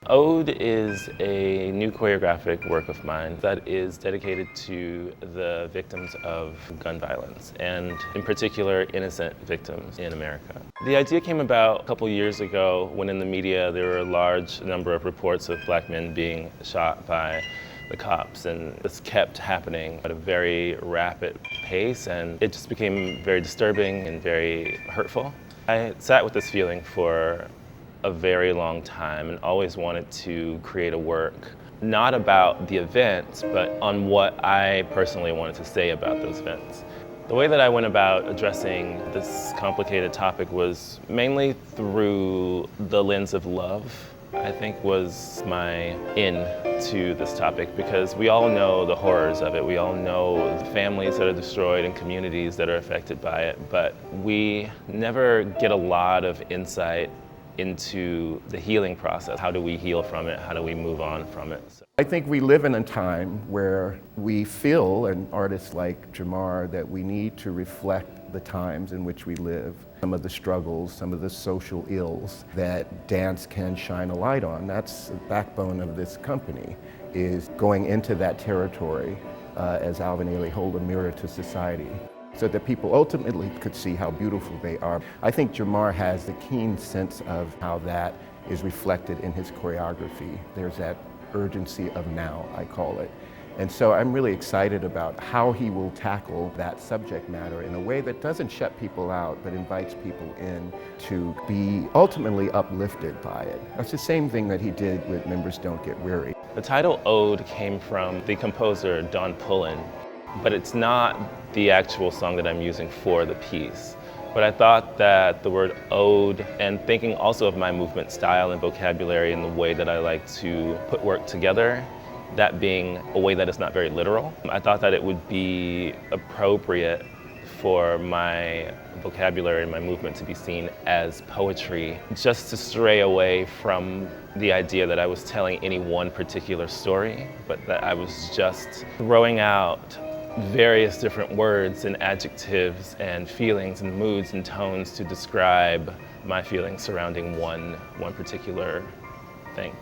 Ode is a new choreographic work of mine that is dedicated to the victims of gun violence, and in particular, innocent victims in America. The idea came about a couple years ago when in the media there were a large number of reports of black men being shot by the cops, and this kept happening at a very rapid pace, and it just became very disturbing and very hurtful. I sat with this feeling for a very long time and always wanted to create a work not about the events, but on what I personally wanted to say about those events. The way that I went about addressing this complicated topic was mainly through the lens of love, I think, was my in to this topic, because we all know the horrors of it. We all know the families that are destroyed and communities that are affected by it, but we never get a lot of insight into the healing process. How do we heal from it? How do we move on from it? I think we live in a time where we feel, and artists like Jamar, that we need to reflect the times in which we live. Some of the struggles, some of the social ills that dance can shine a light on. That's the backbone of this company, is going into that territory as Alvin Ailey, hold a mirror to society, so that people ultimately could see how beautiful they are. I think Jamar has the keen sense of how that is reflected in his choreography. There's that urgency of now, I call it. And so I'm really excited about how he will tackle that subject matter in a way that doesn't shut people out, but invites people in to be ultimately uplifted by it. That's the same thing that he did with Members Don't Get Weary. The title Ode came from the composer Pullen, but it's not the actual song that I'm using for the piece. But I thought that the word ode, and thinking also of my movement style and vocabulary and the way that I like to put work together, that being a way that is not very literal, I thought that it would be appropriate for my vocabulary and my movement to be seen as poetry, just to stray away from the idea that I was telling any one particular story, but that I was just throwing out various different words and adjectives and feelings and moods and tones to describe my feelings surrounding one particular thing.